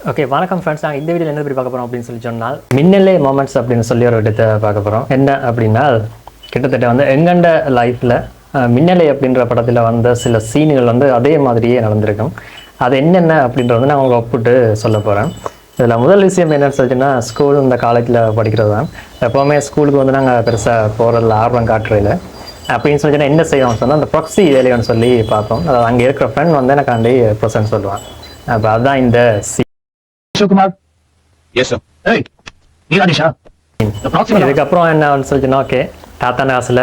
Okay வணக்கம் friends. நாங்கள் இந்த வீடியோவில் என்ன பற்றி பார்க்க போகிறோம் அப்படின்னு சொல்லி சொன்னால் மின்னலே மொமெண்ட்ஸ் அப்படின்னு சொல்லி ஒரு இடத்தை பார்க்க போகிறோம். என்ன அப்படின்னா கிட்டத்தட்ட வந்து எங்கண்ட லைஃப்பில் மின்னலை அப்படின்ற படத்தில் வந்த சில சீன்கள் வந்து அதே மாதிரியே நடந்திருக்கும். அது என்னென்ன அப்படின்றத நான் உங்களுக்கு ஒப்பிட்டு சொல்ல போகிறேன். இதில் முதல் விஷயம் என்னென்னு சொல்லிச்சுன்னா, ஸ்கூல் இந்த காலேஜில் படிக்கிறது தான். எப்போவுமே ஸ்கூலுக்கு வந்து நாங்கள் பெருசாக போகிறதில்ல, ஆர்வம் காட்டுறதில்ல. அப்படின்னு சொல்லிச்சுன்னா என்ன செய்வோம்னு சொன்னால் அந்த ப்ராக்ஸி வேலைன்னு சொல்லி பார்ப்போம். அதாவது அங்கே இருக்கிற ஃப்ரெண்ட் வந்து எனக்காண்டி ப்ரெசன்ட் சொல்லுவான். அப்போ அதுதான் இந்த Kumar. Yes, sir. Hey, நீ ராணிஷா. இதுக்கப்புறம் என்ன சொல்லிச்சுன்னா, ஓகே தாத்தான காசில்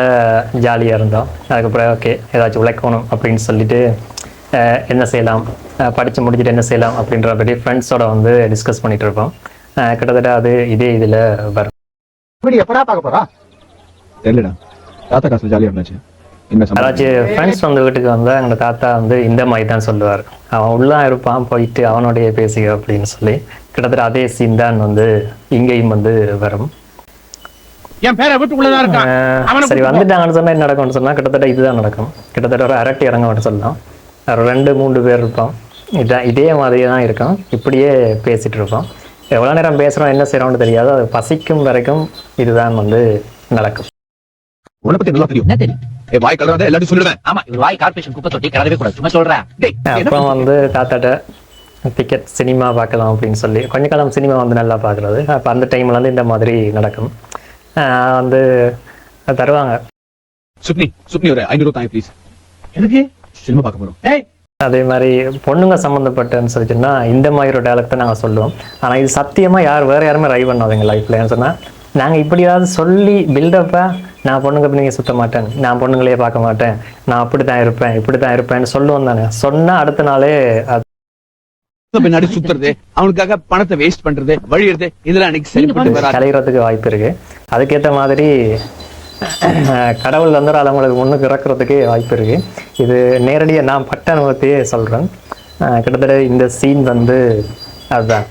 ஜாலியாக இருந்தோம். அதுக்கப்புறம் ஓகே ஏதாச்சும் உழைக்கணும் அப்படின்னு சொல்லிட்டு என்ன செய்யலாம், படித்து முடிச்சுட்டு என்ன செய்யலாம் அப்படின்ற பற்றி ஃப்ரெண்ட்ஸோட வந்து டிஸ்கஸ் பண்ணிட்டு இருப்போம். கிட்டத்தட்ட அது இதே இதில் வரும். எப்படா பார்க்க போறா தெரியலடா. தாத்தா காசில் ஜாலியாக இருந்துச்சு. யாராச்சும் ஃப்ரெண்ட்ஸ் வந்து வீட்டுக்கு வந்தால் எங்கள் தாத்தா வந்து இந்த மாதிரி தான் சொல்லுவார். அவன் உள்ளா இருப்பான், போயிட்டு அவனோடைய பேசுக அப்படின்னு சொல்லி கிட்டத்தட்ட அதே சீன் தான் வந்து இங்கேயும் வந்து வரும். சரி வந்துட்டாங்கன்னு சொன்னா என்ன நடக்கும்னு சொன்னா கிட்டத்தட்ட இதுதான் நடக்கும். கிட்டத்தட்ட ஒரு அரட்டி இறங்கன்னு சொல்லலாம். 2-3 பேர் இருப்போம். இதே மாதிரியே தான் இருக்கும். இப்படியே பேசிட்டு இருப்போம். எவ்வளோ நேரம் பேசுகிறோம் என்ன செய்யறோம்னு தெரியாது. அது பசிக்கும் வரைக்கும் இதுதான் வந்து நடக்கும். உன்னை பத்தி நல்லா தெரியும். என்ன தெரியும்? வாய் கலராத எல்லாரும் சொல்லுவேன். ஆமா, இவர் வாய் கார்ப்பரேஷன் குப்பை தொட்டி கலரவே கூடாது. சும்மா சொல்றேன். அப்புறம் வந்து தாத்தாட்ட டிக்கெட் சினிமா பார்க்கலாம் அப்படின்னு சொல்லி கொஞ்ச காலம் சினிமா வந்து நல்லா பார்க்குறது. அப்போ அந்த டைம்ல வந்து இந்த மாதிரி நடக்கும். வந்து தருவாங்க. சுப்னி ஒரு 500 தாங்க ப்ளீஸ். எதுக்கு? சினிமா பார்க்க போறோம். அதே மாதிரி பொண்ணுங்க சம்மந்தப்பட்டன்னு சொல்லிச்சுன்னா இந்த மாதிரி ஒரு டயலாக் தான் நாங்கள் சொல்லுவோம். ஆனால் இது சத்தியமாக வேறு யாருமே ட்ரை பண்ணாதீங்க லைஃப்பில். ஏன்னு சொன்னால் நாங்கள் இப்படியாவது சொல்லி பில்டப்பாக நான் பொண்ணுங்க பிள்ளைங்க சுத்த மாட்டேன், நான் பொண்ணுங்களையே பார்க்க மாட்டேன், நான் அப்படி தான் இருப்பேன் இப்படி தான் இருப்பேன்னு சொல்லுவோம் தானே. சொன்னால் அடுத்த நாளே பின்னாடி சுத்துறது, அவனுக்காக பணத்தை வேஸ்ட் பண்றது, வழியிறது, இதெல்லாம் கலைகிறதுக்கு வாய்ப்பு இருக்கு. அதுக்கேற்ற மாதிரி கடவுள் வந்து அவங்களுக்கு முன்னுக்கு இறக்குறதுக்கு வாய்ப்பு இருக்கு. இது நேரடியாக நான் பட்ட அனுபவத்தையே சொல்றேன். கிட்டத்தட்ட இந்த சீன் வந்து அதுதான்.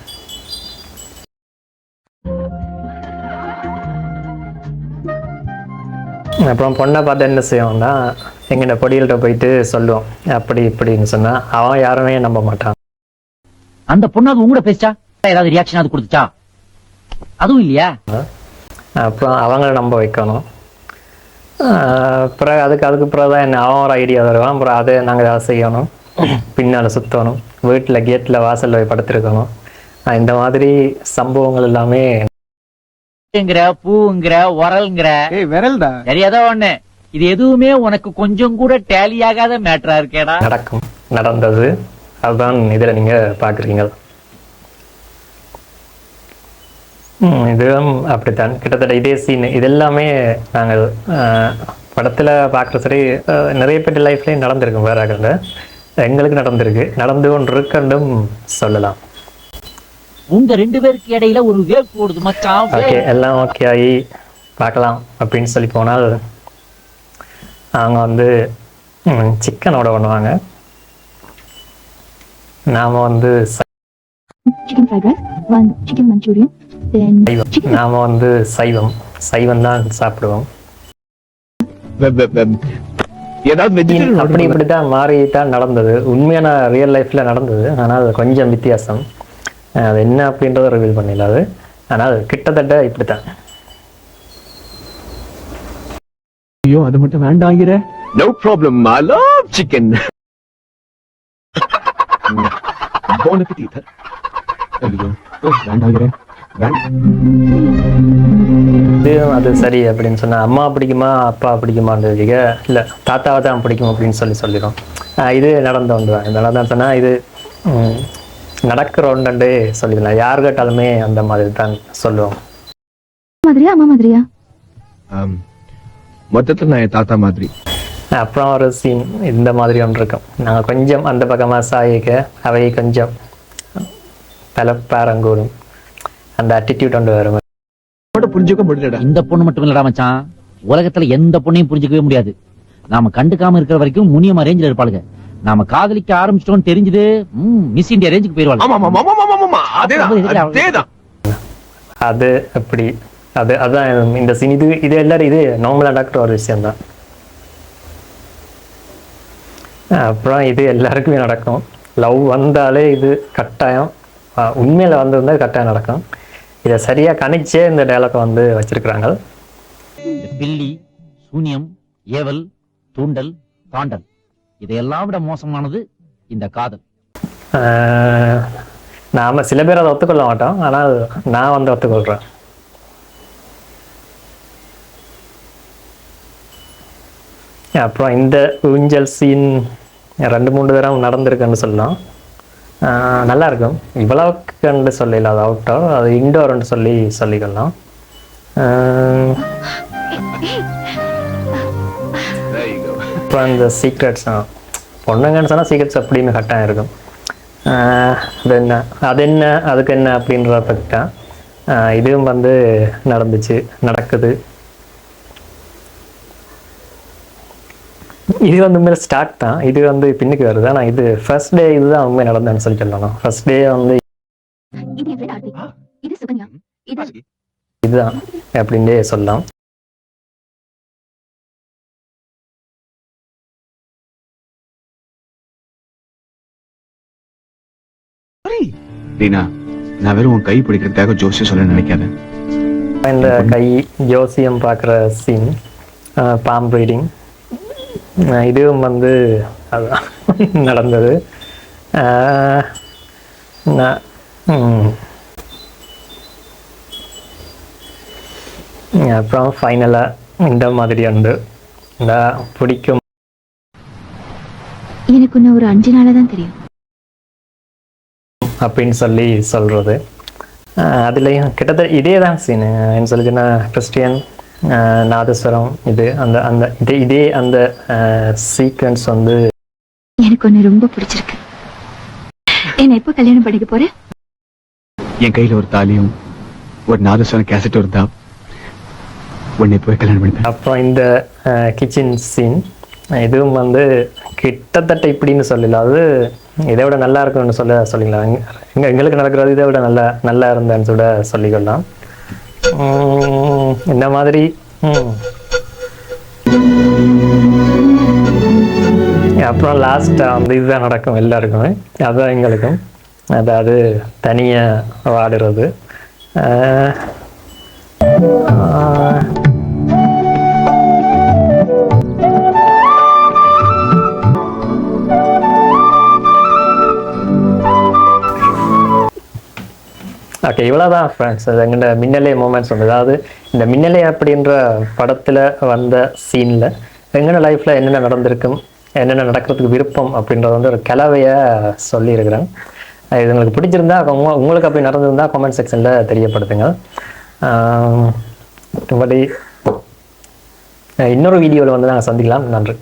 அப்புறம் பொண்ணை பார்த்து என்ன செய்வோம்னா எங்கள்ட பொடிகள்கிட்ட போயிட்டு சொல்லுவோம் அப்படி இப்படின்னு சொன்னா அவன் யாருமே நம்ப மாட்டான். அந்த பொண்ணு அது உங்களோட பேச்சா ஏதாவது ரியாக்ஷன் அது கொடுத்துச்சா? அதுவும் இல்லையா? அப்புறம் அவங்கள நம்ப வைக்கணும். அப்புறம் அதுக்கு பிறகுதான் என்ன அவன் ஒரு ஐடியா வருவான். அப்புறம் அதை நாங்கள் ஏதாவது செய்யணும், பின்னால் சுற்றணும், வீட்டில் கேட்டில் வாசலில் போய் படுத்திருக்கணும். இந்த மாதிரி சம்பவங்கள் எல்லாமே பூங்கிற உரல்ங்கிற விரல்டா சரியாதா ஒண்ணு. இது எதுவுமே உனக்கு கொஞ்சம் கூட டேலி ஆகாத மேட்டரா இருக்கேடா. நடந்தது அதுதான் இதுல நீங்க பாக்குறீங்க. இதுவும் அப்படித்தான் கிட்டத்தட்ட இதே சீன். இது எல்லாமே நாங்கள் படத்துல பாக்குற சரி நிறைய பேர் லைஃப்லயும் நடந்திருக்கும். வேற எங்களுக்கு நடந்து கொண்டு இருக்குன்னு சொல்லலாம். உங்க 2 பேருக்கு இடையில ஒரு வேவ் போடுது மச்சான். ஓகே எல்லாம் ஓகே ஆகி பார்க்கலாம் அப்படின்னு சொல்லி போனால் அவங்க வந்து சிக்கனோட பண்ணுவாங்க. நாம வந்து நாம வந்து சைவம் தான் சாப்பிடுவோம். அப்படி இப்படித்தான் மாறித்தான் நடந்தது. உண்மையான ரியல் லைஃப்ல நடந்தது. ஆனால் அது கொஞ்சம் வித்தியாசம். அது என்ன அப்படின்றத ரிவீல் பண்ணிடல. அது ஆனால் கிட்டத்தட்ட இப்படித்தான். ஐயோ அது மட்டும் வேண்டாங்கிற. No problem, I love chicken. Bon appetite. வேண்டாங்கிற. அது சரி அப்படின்னு சொன்னா அம்மா பிடிக்குமா அப்பா பிடிக்குமான்னு இல்ல தாத்தாவை தான் பிடிக்கும் அப்படின்னு சொல்லிடும். இது நடந்து வந்துதான். இதனால தான் சொன்னா இது நடக்கிற ஒன்றே சொல்லிடலாம். யாரு கேட்டாலுமே அந்த மாதிரி தான் சொல்லுவோம். மொத்தத்தில் நான் என் தாத்தா மாதிரி. அப்புறம் ஒரு சீன் இந்த மாதிரி ஒன்று இருக்கும். நாங்கள் கொஞ்சம் அந்த பக்கமா சாயிக்க அவை கொஞ்சம் தலைப்பாரங்கூடும். அந்த அட்டிடியூட் ஒன்று வரும். புரிஞ்சுக்க முடியல. இந்த பொண்ணு மட்டும் இல்லடா மச்சான், உலகத்துல எந்த பொண்ணையும் புரிஞ்சுக்கவே முடியாது. நாம கண்டுக்காம இருக்கிற வரைக்கும் முனியமா ரேஞ்சில் இருப்பாளுங்க. நாம காதலிக்க ஆரம்பிச்சிட்டோம்னு தெரிஞ்சது மிஸ் இந்தியா ரேஞ்சுக்கு போயிருவாங்க. அது அப்படி அதான் இந்த சீன். இது எல்லாரும் இது நார்மலா நடக்கிற ஒரு விஷயம் தான். அப்புறம் இது எல்லாருக்குமே நடக்கும். லவ் வந்தாலே இது கட்டாயம் உண்மையில் வந்திருந்தால் கரெக்டாக நடக்கும். இதை சரியாக கணிச்சே இந்த டயலாக்கை வந்து வச்சிருக்கிறாங்க. இந்த பில்லி, சூனியம், ஏவல், தூண்டல், தாண்டல் இதையெல்லாம் விட மோசமானது இந்த காதல். நாம் சில பேர் அதை ஒத்துக்கொள்ள மாட்டோம், ஆனால் நான் வந்து ஒத்துக்கொள்கிறேன். அப்புறம் இந்த ஊஞ்சல் சீன் 2-3 தடவை நடந்திருக்குன்னு சொல்லலாம். நல்லா இருக்கும். இவ்வளவுக்குன்னு சொல்லல, அது அவுட்டோர், அது இன்டோர்ன்னு சொல்லிக்கலாம். அப்புறம் இந்த சீக்ரெட்ஸ், பொண்ணுங்கன்னு சொன்னால் சீக்ரெட்ஸ் எப்படியுமே கட்டாயம் இருக்கும். அது என்ன அதுக்கு என்ன அப்படின்ற பற்றி இதுவும் வந்து நடக்குது. இது வந்து உண்மையில ஸ்டார்ட் தான், இது வந்து பின்னுக்கு வருது. ஆனால் இது ஃபர்ஸ்ட் டே இதுதான் உண்மை நடந்ததுன்னு சொல்லலாம். ஃபர்ஸ்ட் டே வந்து இதுதான் அப்படின்னே சொல்லலாம். ரீனா, நான் வெறும் உன் கை பிடிக்கிறதுக்காக ஜோசியம் சொல்ல நினைக்காத. இந்த கை ஜோசியம் பார்க்குற சீன், பாம் ரீடிங், இதுவும் வந்து அதுதான் நடந்தது. அப்புறம் ஃபைனலாக இந்த மாதிரி உண்டு. இந்த பிடிக்கும் எனக்கு இன்னும் ஒரு 5 நாளாக தான் தெரியும் அப்படின்னு சொல்கிறது. அதுலேயும் கிட்டத்தட்ட இதே தான் சீனு. என்ன சொல்லுச்சுன்னா, கிறிஸ்டியன், நாதஸ்வரம், இது அந்த அந்த இதே அந்த சீக்வன்ஸ் வந்து எனக்கு ஒன்று ரொம்ப பிடிச்சிருக்கு. என்ன எப்போ கல்யாணம் பண்ணிக்க போறேன்? என் கையில ஒரு தாலியும் ஒரு நாதஸ்வரம் கேசட் இருந்தா உன்னை போய் கல்யாணம் பண்ணிப்பேன். அப்புறம் இந்த கிச்சன் சீன், இதுவும் வந்து கிட்டத்தட்ட இப்படின்னு சொல்லல, அது இதை விட நல்லா இருக்குன்னு சொல்லிக்கலாம். எங்களுக்கு நடக்கிறது இதை விட நல்லா இருந்தேன்னு சொல்லிக்கலாம். இந்த மாதிரி அப்புறம் லாஸ்ட்டாக வந்து இதுதான் நடக்கும் எல்லாருக்குமே, அதுதான் எங்களுக்கும். அதாவது தனியாக வாடுறது. ஓகே, இவ்வளோதான் ஃப்ரெண்ட்ஸ். அது எங்கள்ட மின்னலே மூமெண்ட்ஸ் வந்து, அதாவது இந்த மின்னலே அப்படின்ற படத்தில் வந்த சீனில் எங்களோட லைஃப்பில் என்னென்ன நடந்திருக்கும், என்னென்ன நடக்கிறதுக்கு விருப்பம் அப்படின்றத வந்து ஒரு கலவையை சொல்லியிருக்கிறேன். இது உங்களுக்கு பிடிச்சிருந்தா, உங்களுக்கு அப்படி நடந்திருந்தால் கமெண்ட் செக்ஷனில் தெரியப்படுத்துங்க. மற்றபடி இன்னொரு வீடியோவில் வந்து நாங்கள் சந்திக்கலாம். நன்றி.